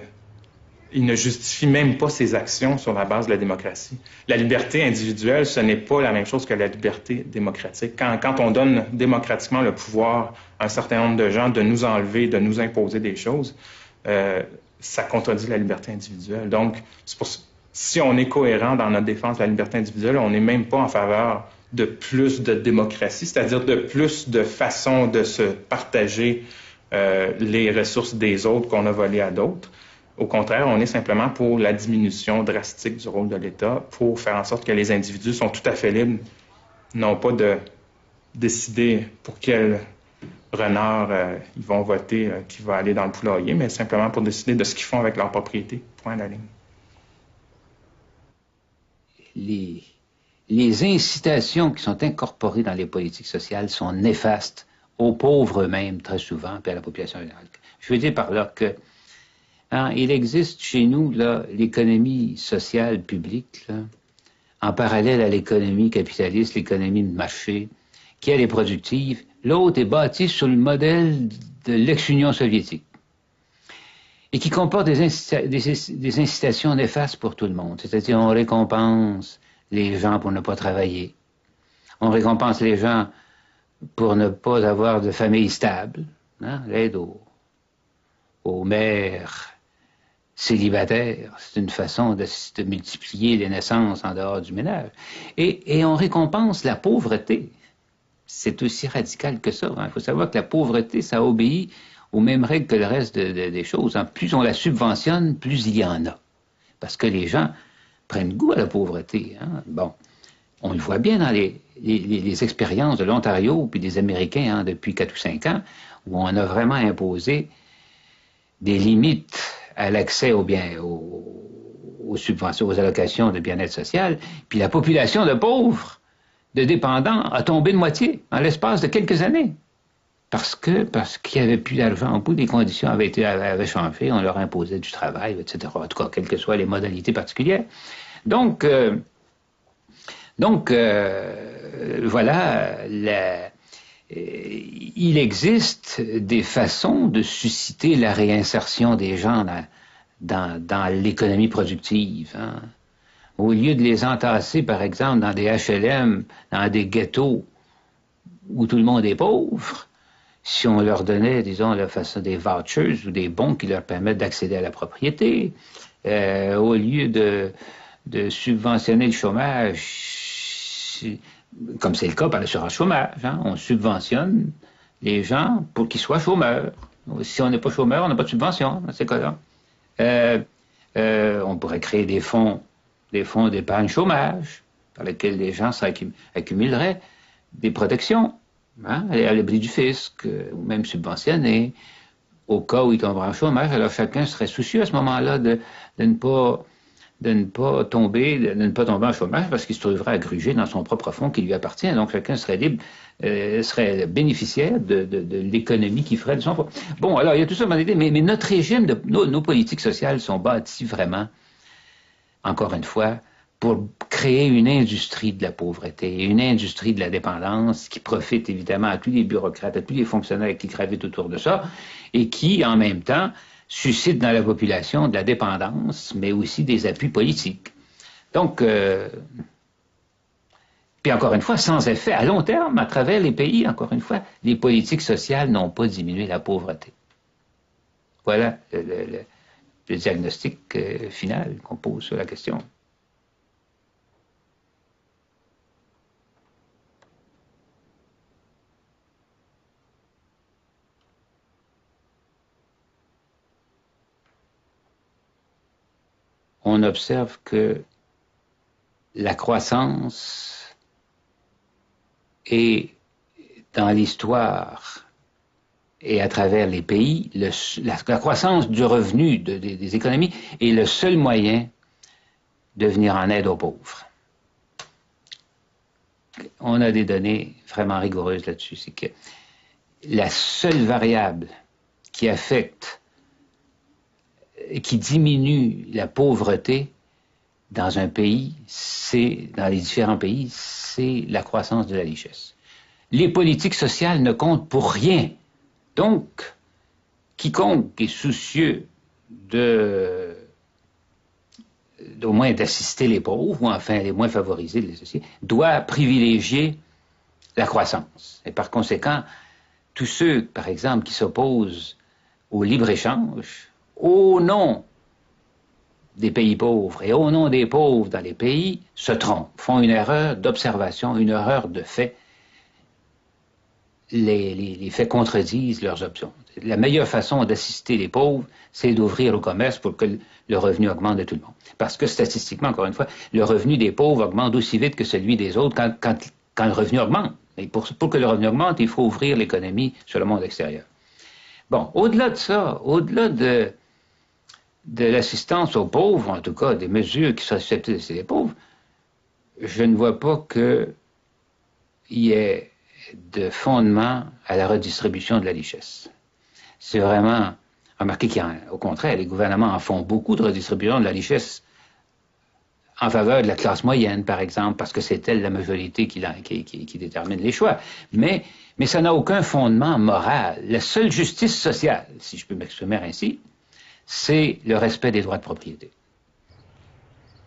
justifie même pas ses actions sur la base de la démocratie. La liberté individuelle, ce n'est pas la même chose que la liberté démocratique. Quand on donne démocratiquement le pouvoir à un certain nombre de gens de nous enlever, de nous imposer des choses, ça contredit la liberté individuelle. Donc, c'est pour ça. Si on est cohérent dans notre défense de la liberté individuelle, on n'est même pas en faveur de plus de démocratie, c'est-à-dire de plus de façons de se partager les ressources des autres qu'on a volées à d'autres. Au contraire, on est simplement pour la diminution drastique du rôle de l'État, pour faire en sorte que les individus sont tout à fait libres, non pas de décider pour quel renard ils vont voter, qui va aller dans le poulailler, mais simplement pour décider de ce qu'ils font avec leur propriété. Point à la ligne. Les incitations qui sont incorporées dans les politiques sociales sont néfastes aux pauvres eux-mêmes, très souvent, puis à la population générale. Je veux dire par là que il existe chez nous l'économie sociale publique, là, en parallèle à l'économie capitaliste, l'économie de marché, qui elle est productive. L'autre est bâtie sur le modèle de l'ex-Union soviétique et qui comporte des incitations néfastes pour tout le monde. C'est-à-dire, on récompense les gens pour ne pas travailler. On récompense les gens pour ne pas avoir de famille stable. L'aide aux mères célibataires, c'est une façon de multiplier les naissances en dehors du ménage. Et on récompense la pauvreté. C'est aussi radical que ça. Il faut savoir que la pauvreté, ça obéit aux mêmes règles que le reste des choses. Plus on la subventionne, plus il y en a. Parce que les gens prennent goût à la pauvreté. Bon, on le voit bien dans les expériences de l'Ontario puis des Américains depuis 4 ou 5 ans, où on a vraiment imposé des limites à l'accès aux subventions, aux allocations de bien-être social, puis la population de pauvres, de dépendants, a tombé de moitié en l'espace de quelques années. Parce qu'il n'y avait plus d'argent au bout, les conditions avaient changé, on leur imposait du travail, etc. En tout cas, quelles que soient les modalités particulières. Donc voilà, il existe des façons de susciter la réinsertion des gens dans l'économie productive. Au lieu de les entasser, par exemple, dans des HLM, dans des ghettos où tout le monde est pauvre, si on leur donnait, disons, la façon des vouchers ou des bons qui leur permettent d'accéder à la propriété, au lieu de subventionner le chômage, comme c'est le cas par l'assurance chômage, on subventionne les gens pour qu'ils soient chômeurs. Si on n'est pas chômeur, on n'a pas de subvention dans ces cas-là. On pourrait créer des fonds d'épargne chômage, par lesquels les gens accumuleraient des protections Hein, à l'abri du fisc, ou même subventionné, au cas où il tomberait en chômage. Alors chacun serait soucieux à ce moment-là de ne pas tomber en chômage parce qu'il se trouverait à gruger dans son propre fonds qui lui appartient. Donc chacun serait libre, serait bénéficiaire de l'économie qu'il ferait de son fonds. Bon, alors il y a tout ça dans l'idée, mais notre régime, nos politiques sociales sont bâties vraiment, encore une fois, pour créer une industrie de la pauvreté, une industrie de la dépendance qui profite évidemment à tous les bureaucrates, à tous les fonctionnaires qui gravitent autour de ça et qui, en même temps, suscite dans la population de la dépendance, mais aussi des appuis politiques. Donc, puis encore une fois, sans effet, à long terme, à travers les pays, encore une fois, les politiques sociales n'ont pas diminué la pauvreté. Voilà le diagnostic final qu'on pose sur la question. On observe que la croissance est dans l'histoire et à travers les pays, la croissance du revenu des économies est le seul moyen de venir en aide aux pauvres. On a des données vraiment rigoureuses là-dessus. C'est que la seule variable qui affecte qui diminue la pauvreté dans un pays, dans les différents pays, c'est la croissance de la richesse. Les politiques sociales ne comptent pour rien. Donc, quiconque est soucieux au moins d'assister les pauvres, ou enfin les moins favorisés de la société, doit privilégier la croissance. Et par conséquent, tous ceux, par exemple, qui s'opposent au libre-échange, au nom des pays pauvres et au nom des pauvres dans les pays, se trompent, font une erreur d'observation, une erreur de fait. Les faits contredisent leurs options. La meilleure façon d'assister les pauvres, c'est d'ouvrir le commerce pour que le revenu augmente de tout le monde. Parce que statistiquement, encore une fois, le revenu des pauvres augmente aussi vite que celui des autres quand le revenu augmente. Et pour que le revenu augmente, il faut ouvrir l'économie sur le monde extérieur. Bon, au-delà de ça, au-delà de l'assistance aux pauvres, en tout cas des mesures qui sont susceptibles d'assister les pauvres, je ne vois pas qu'il y ait de fondement à la redistribution de la richesse. C'est vraiment remarqué qu'au contraire, les gouvernements en font beaucoup de redistribution de la richesse en faveur de la classe moyenne, par exemple, parce que c'est elle la majorité qui détermine les choix. Mais ça n'a aucun fondement moral. La seule justice sociale, si je peux m'exprimer ainsi, c'est le respect des droits de propriété.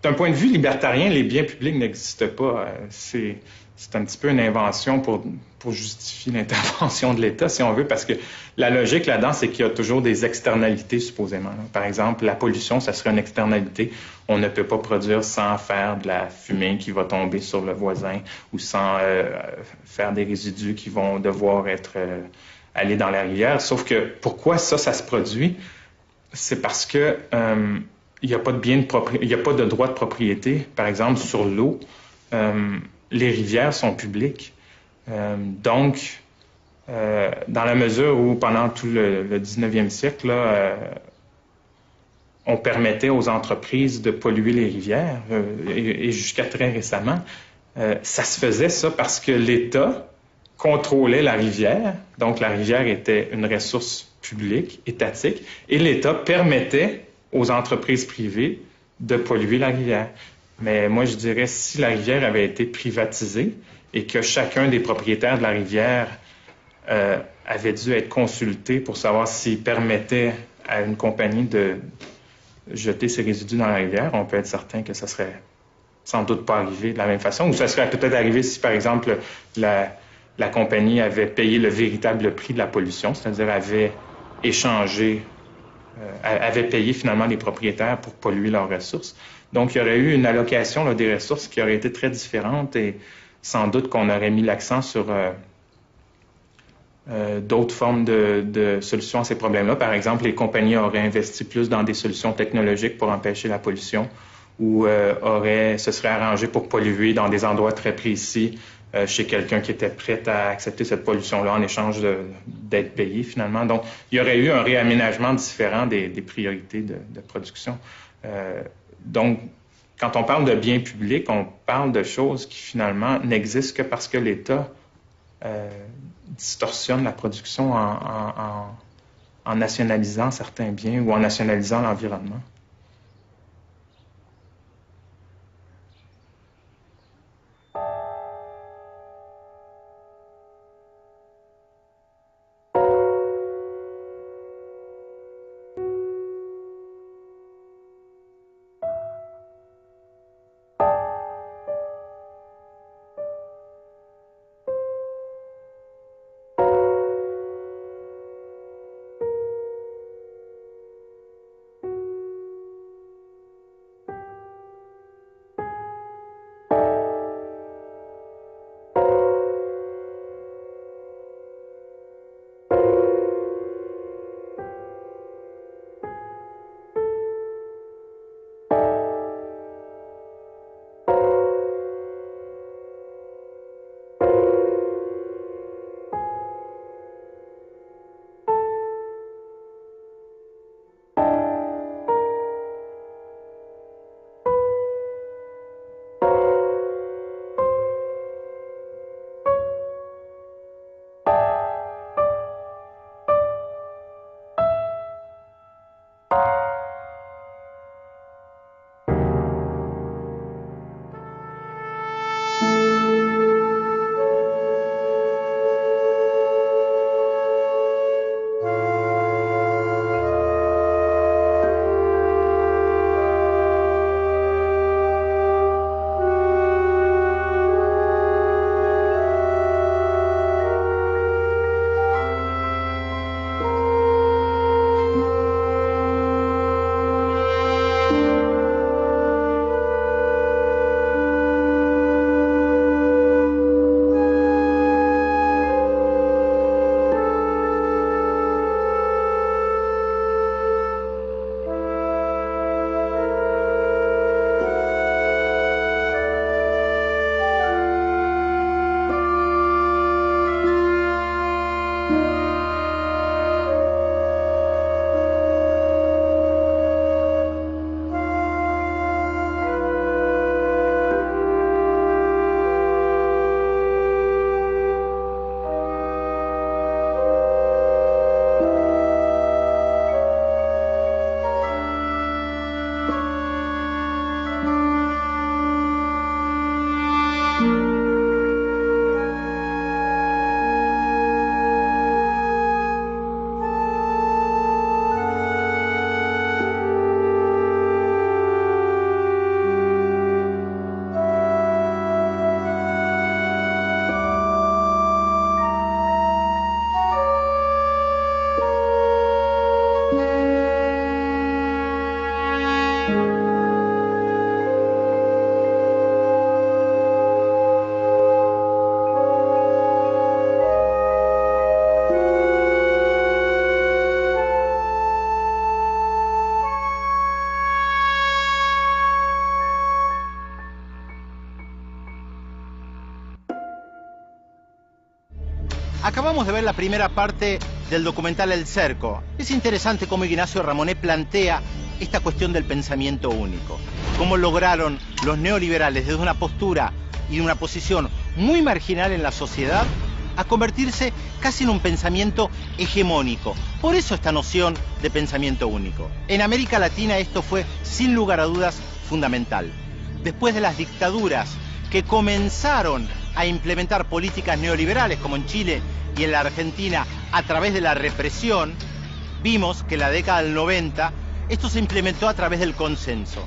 D'un point de vue libertarien, les biens publics n'existent pas. C'est un petit peu une invention pour justifier l'intervention de l'État, si on veut, parce que la logique là-dedans, c'est qu'il y a toujours des externalités, supposément. Par exemple, la pollution, ça serait une externalité. On ne peut pas produire sans faire de la fumée qui va tomber sur le voisin ou sans faire des résidus qui vont devoir aller dans la rivière. Sauf que pourquoi ça se produit? C'est parce que il n'y a pas de droit de propriété, par exemple, sur l'eau. Les rivières sont publiques. Donc, dans la mesure où, pendant tout le 19e siècle, là, on permettait aux entreprises de polluer les rivières, et jusqu'à très récemment, ça se faisait ça parce que l'État contrôlait la rivière. Donc, la rivière était une ressource publique, étatique, et l'État permettait aux entreprises privées de polluer la rivière. Mais moi, je dirais, si la rivière avait été privatisée et que chacun des propriétaires de la rivière avait dû être consulté pour savoir s'il permettait à une compagnie de jeter ses résidus dans la rivière, on peut être certain que ça serait sans doute pas arrivé de la même façon. Ou ça serait peut-être arrivé si, par exemple, la compagnie avait payé le véritable prix de la pollution, c'est-à-dire avait échangé, avait payé finalement les propriétaires pour polluer leurs ressources. Donc, il y aurait eu une allocation là, des ressources qui aurait été très différente et sans doute qu'on aurait mis l'accent sur d'autres formes de solutions à ces problèmes-là. Par exemple, les compagnies auraient investi plus dans des solutions technologiques pour empêcher la pollution ou se seraient arrangées pour polluer dans des endroits très précis chez quelqu'un qui était prêt à accepter cette pollution-là en échange d'être payé finalement. Donc, il y aurait eu un réaménagement différent des priorités de production. Donc, quand on parle de biens publics, on parle de choses qui finalement n'existent que parce que l'État distorsionne la production en nationalisant certains biens ou en nationalisant l'environnement. Acabamos de ver la primera parte del documental El Cerco. Es interesante cómo Ignacio Ramonet plantea esta cuestión del pensamiento único. Cómo lograron los neoliberales desde una postura y de una posición muy marginal en la sociedad a convertirse casi en un pensamiento hegemónico. Por eso esta noción de pensamiento único. En América Latina esto fue sin lugar a dudas fundamental. Después de las dictaduras que comenzaron a implementar políticas neoliberales como en Chile y en la Argentina a través de la represión, vimos que en la década del 90 esto se implementó a través del consenso.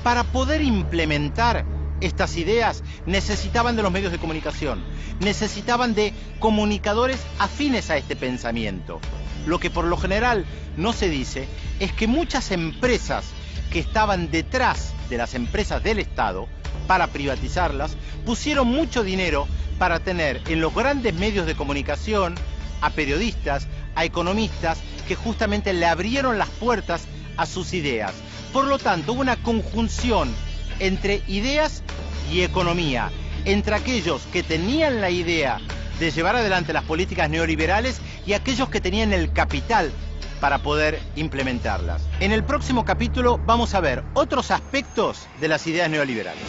Para poder implementar estas ideas necesitaban de los medios de comunicación, necesitaban de comunicadores afines a este pensamiento. Lo que por lo general no se dice es que muchas empresas que estaban detrás de las empresas del Estado para privatizarlas, pusieron mucho dinero para tener en los grandes medios de comunicación a periodistas, a economistas que justamente le abrieron las puertas a sus ideas. Por lo tanto, hubo una conjunción entre ideas y economía, entre aquellos que tenían la idea de llevar adelante las políticas neoliberales y aquellos que tenían el capital para poder implementarlas. En el próximo capítulo vamos a ver otros aspectos de las ideas neoliberales.